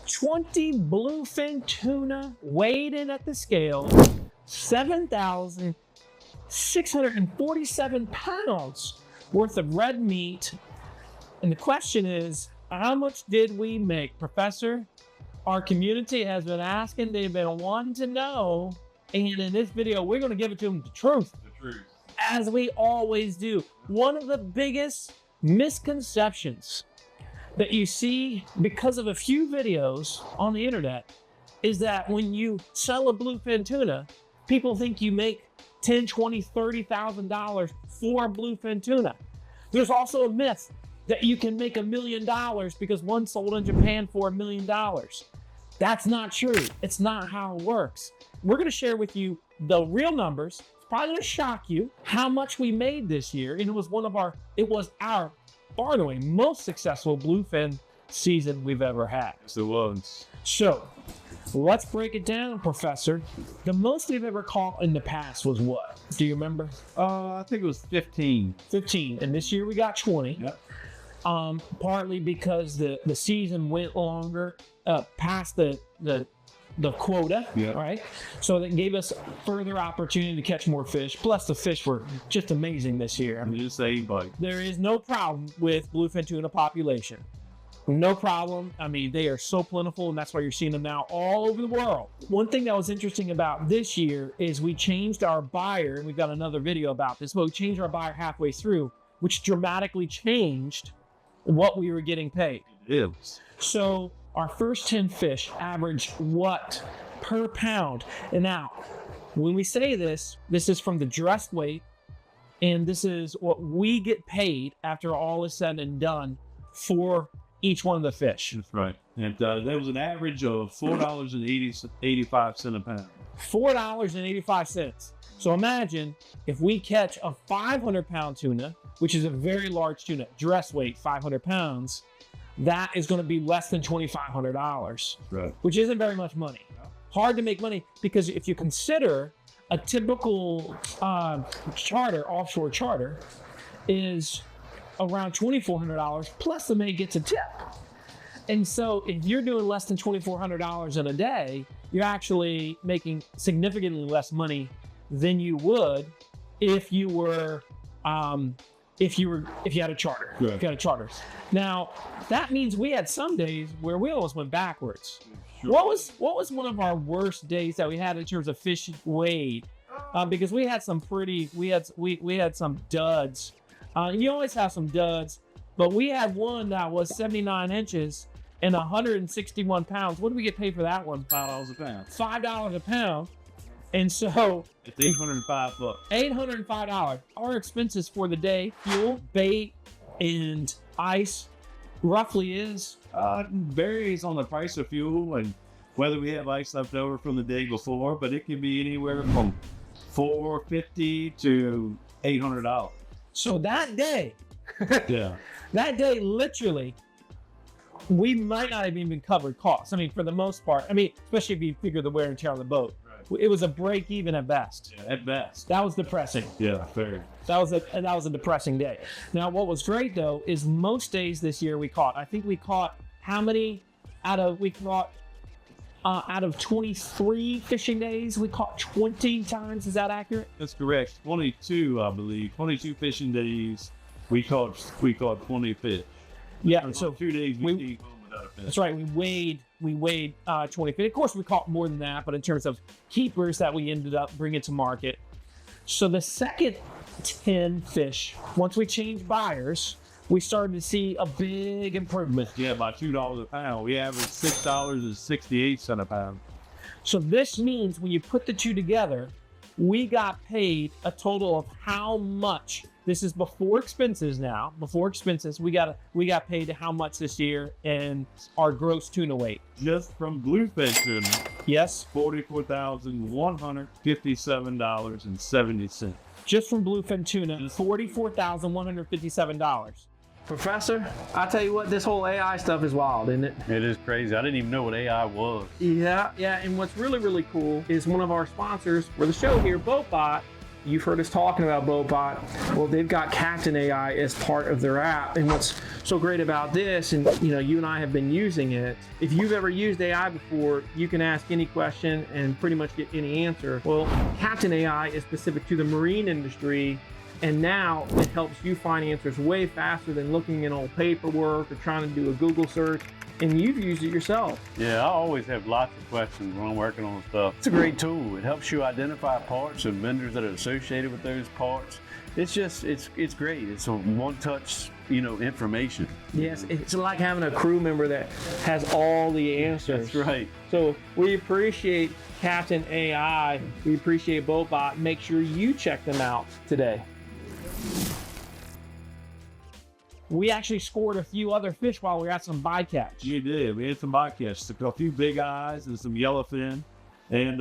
20 bluefin tuna weighed in at the scale, 7,647 pounds worth of red meat. And the question is, how much did we make, Professor? Our community has been asking, they've been wanting to know. And in this video, we're going to give it to them the truth. The truth. As we always do. One of the biggest misconceptions that you see because of a few videos on the internet is that when you sell a bluefin tuna, people think you make $10, $20, $30,000 for a bluefin tuna. There's also a myth that you can make $1 million because one sold in Japan for $1 million. That's not true. It's not how it works. We're going to share with you the real numbers. It's probably going to shock you how much we made this year. And it was our, far and away, most successful bluefin season we've ever had. Yes, it was. So let's break it down, Professor. The most we've ever caught in the past was what? Do you remember? I think it was 15. 15. And this year we got 20. Yep. Partly because the season went longer, past the quota, Yep. right? So that gave us further opportunity to catch more fish. Plus the fish were just amazing this year. I mean, Just a bite. there is no problem with bluefin tuna population. No problem. I mean, they are so plentiful, and that's why you're seeing them now all over the world. One thing that was interesting about this year is we changed our buyer, and we've got another video about this, but we changed our buyer halfway through, which dramatically changed what we were getting paid. It is. So our first 10 fish averaged what per pound? And now, when we say this is from the dressed weight, and this is what we get paid after all is said and done for each one of the fish. That's right. And there was an average of $4.85 a pound. $4.85. So imagine if we catch a 500-pound tuna, which is a very large tuna, dress weight 500 pounds, that is going to be less than $2,500, Right. which isn't very much money. Hard to make money because if you consider a typical offshore charter is around $2,400 plus the mate gets a tip. And so if you're doing less than $2,400 in a day, you're actually making significantly less money than you would if you were if you had a charter. Right. If you had a charter. Now that means we had some days where we almost went backwards. Sure. What was one of our worst days that we had in terms of fish weighed? Because we had some we had some duds. You always have some duds, but we had one that was 79 inches and 161 pounds. What did we get paid for that one? $5 a pound. $5 a pound. And so It's $805. $805. Our expenses for the day, fuel, bait, and ice roughly is Varies on the price of fuel and whether we have ice left over from the day before, but it can be anywhere from $450 to $800. so that day, Yeah. that day literally, we might not have even covered costs. I mean, for the most part, especially if you figure the wear and tear on the boat. It was a break even at best. Yeah, at best. That was depressing. Yeah, fair. That was a depressing day. Now, what was great though is most days this year we caught. I think we caught how many out of 23 fishing days? We caught 20 times. Is that accurate? That's correct. 22, I believe. 22 fishing days. We caught 20 fish. Yeah. So 2 days we came home without a fish. that's right. We weighed 20 fish. Of course, we caught more than that, but in terms of keepers that we ended up bringing to market. So the second 10 fish, once we changed buyers, we started to see a big improvement. Yeah, by $2 a pound. We averaged $6.68 a pound. So this means when you put the two together, we got paid a total of how much? This is before expenses now. Before expenses, we got paid how much this year in our gross tuna weight? Just from bluefin tuna, Yes, $44,157.70. just from bluefin tuna, $44,157. Professor, I tell you what, this whole AI stuff is wild, isn't it? It is crazy. I didn't even know what AI was. Yeah, and what's really, really cool is one of our sponsors for the show here, BoatBot, You've heard us talking about BoatBot. Well, they've got Captain AI as part of their app. And what's so great about this, and you and I have been using it, if you've ever used AI before, you can ask any question and pretty much get any answer. Well, Captain AI is specific to the marine industry, and now it helps you find answers way faster than looking in old paperwork or trying to do a Google search. And you've used it yourself. Yeah, I always have lots of questions when I'm working on stuff. It's a great tool. It helps you identify parts and vendors that are associated with those parts. It's just, it's great. It's a one-touch, information. Yes, it's like having a crew member that has all the answers. That's right. So we appreciate Captain AI. We appreciate BoatBot. Make sure you check them out today. We actually scored a few other fish while we were at some bycatch. You did. We had some bycatch. A few big eyes and some yellowfin. And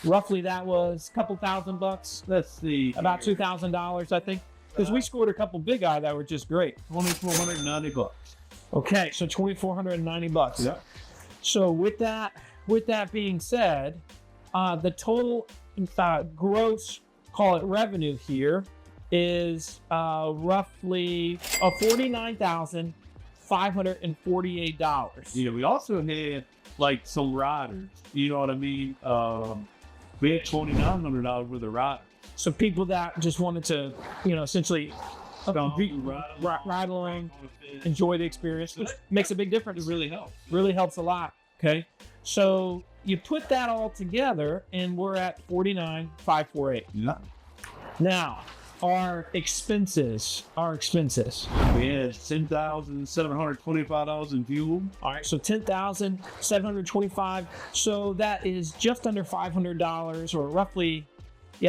roughly that was a couple $1,000. Let's see. About $2,000, I think. Because we scored a couple big eye that were just great. $2,490. Okay, so $2,490. Yeah. So with that being said, the total gross, call it revenue here, is roughly $49,548. Yeah, we also had like some riders. You know what I mean? We had $2,900 worth of riders. So people that just wanted to, essentially ride along, enjoy the experience, which makes a big difference. It really helps. Really helps a lot. Okay, so you put that all together, and we're at $49,548. Yeah. Now, our expenses. We had $10,725 in fuel. All right, so $10,725. So that is just under $500, or roughly,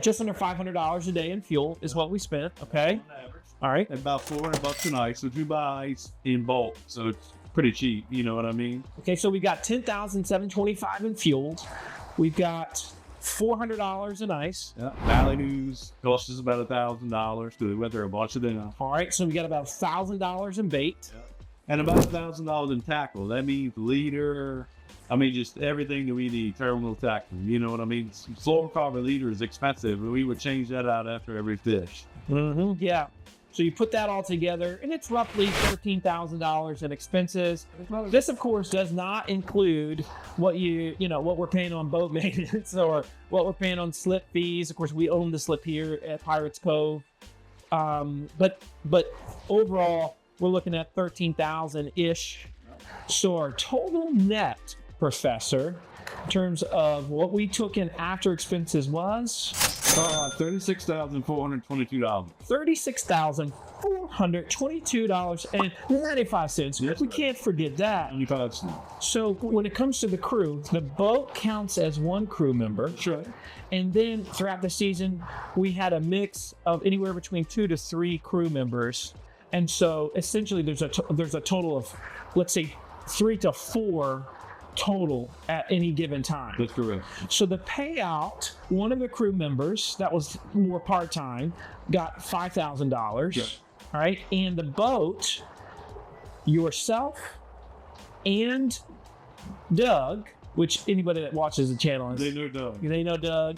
just under $500 a day in fuel is what we spent. Okay. On average. All right. About $400 a night. So 2 buys in bulk. So it's pretty cheap. You know what I mean? Okay, so we got $10,725 in fuel. We've got $400 in ice. Yeah. Valley News cost us about $1,000 because we went there a bunch of them. All right, so we got about $1,000 in bait. Yeah. And about $1,000 in tackle. That means leader. Just everything that we need, terminal tackle. You know what I mean? Fluorocarbon leader is expensive, but we would change that out after every fish. Mm-hmm. Yeah. So you put that all together, and it's roughly $13,000 in expenses. This, of course, does not include what what we're paying on boat maintenance or what we're paying on slip fees. Of course, we own the slip here at Pirates Cove, but overall, we're looking at $13,000-ish. So our total net, Professor, in terms of what we took in after expenses was $36,422. $36,422.95. Yes, we can't forget that. 95 cents. So when it comes to the crew, the boat counts as one crew member. Sure. And then throughout the season, we had a mix of anywhere between 2 to 3 crew members. And so essentially there's a total of, let's say, 3 to 4 total at any given time. That's correct. So the payout, one of the crew members that was more part-time got $5,000. Yeah. All right. And the boat, yourself and Doug, which anybody that watches the channel is, They know Doug. they know Doug.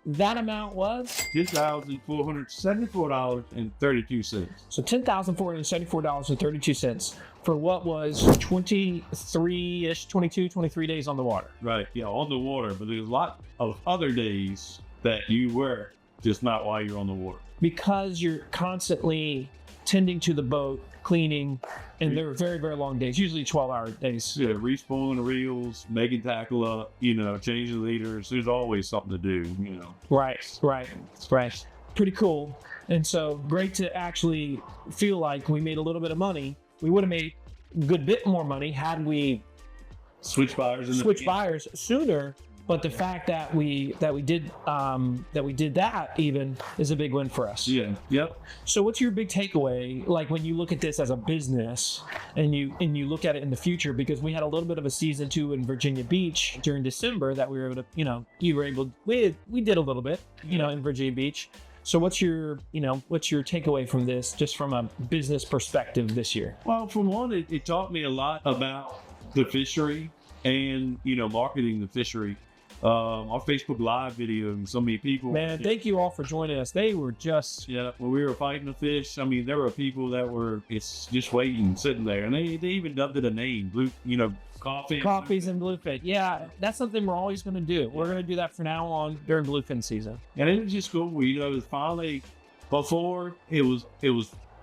That amount was $10,474.32. so $10,474.32 for what was 23 days on the water. Right. Yeah, on the water. But there's a lot of other days that you work, just not while you're on the water. Because you're constantly tending to the boat, cleaning, and they're very, very long days, usually 12-hour days. Yeah, respooling the reels, making tackle up, changing leaders. There's always something to do, Right. Pretty cool. And so great to actually feel like we made a little bit of money. We would have made a good bit more money had we Switch buyers sooner. But the fact that we did that even is a big win for us. Yeah. Yep. So what's your big takeaway, like when you look at this as a business and you look at it in the future? Because we had a little bit of a season 2 in Virginia Beach during December that we were able to, we did a little bit, in Virginia Beach. So what's your takeaway from this, just from a business perspective this year? Well, for one, it taught me a lot about the fishery and, marketing the fishery. our Facebook Live video, and so many people. Man, thank you all for joining us. They were just when we were fighting the fish. I mean, there were people that were just waiting, sitting there, and they even dubbed it a name, coffees and bluefin. Yeah, that's something we're always going to do. We're going to do that from now on during bluefin season. And it was just cool. It was finally, before it was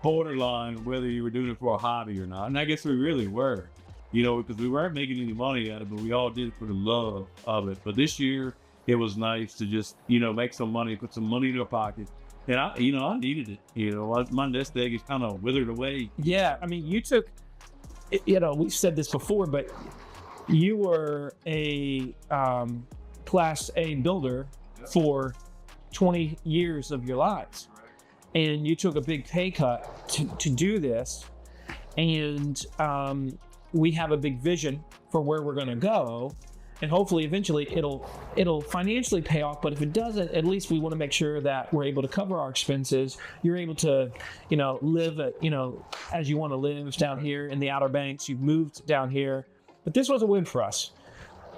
borderline whether you were doing it for a hobby or not, and I guess we really were. Because we weren't making any money out of it, but we all did it for the love of it. But this year, it was nice to just, make some money, put some money in our pocket. And I needed it. My nest egg is kind of withered away. Yeah, I mean, you took, we've said this before, but you were a Class A builder for 20 years of your lives. And you took a big pay cut to do this. And, we have a big vision for where we're going to go, and hopefully eventually it'll financially pay off. But if it doesn't, at least we want to make sure that we're able to cover our expenses. You're able to, live at, as you want to live down here in the Outer Banks. You've moved down here, but this was a win for us.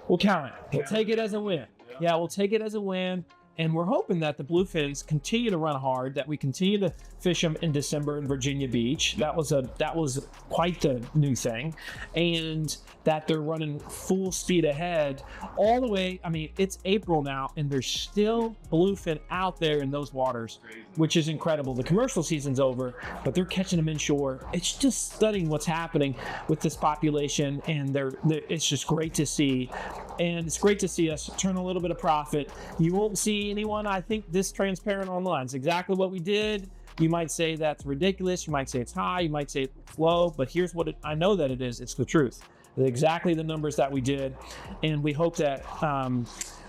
We'll count it. We'll take it as a win. Yeah, we'll take it as a win. And we're hoping that the bluefins continue to run hard, that we continue to fish them in December in Virginia Beach. That was quite the new thing. And that they're running full speed ahead all the way. I mean, it's April now, and there's still bluefin out there in those waters, which is incredible. The commercial season's over, but they're catching them inshore. It's just stunning what's happening with this population, and it's just great to see. And it's great to see us turn a little bit of profit. You won't see anyone, I think, this transparent online. It's exactly what we did. You might say that's ridiculous. You might say it's high. You might say it's low. But here's what I know that it is. It's the truth. Exactly the numbers that we did. And we hope that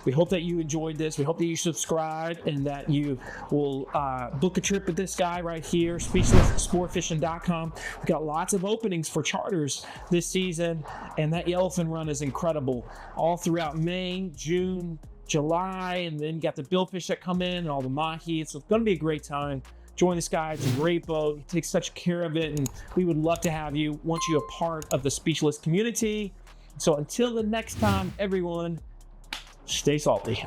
you enjoyed this. We hope that you subscribe and that you will book a trip with this guy right here, speechlesssportfishing.com. We've got lots of openings for charters this season, and that yellowfin run is incredible. All throughout May, June, July, and then you got the billfish that come in and all the mahi. So it's going to be a great time. Join this guy. It's a great boat. He takes such care of it, and we would love to have you, want you a part of the Speechless community. So until the next time, everyone, stay salty.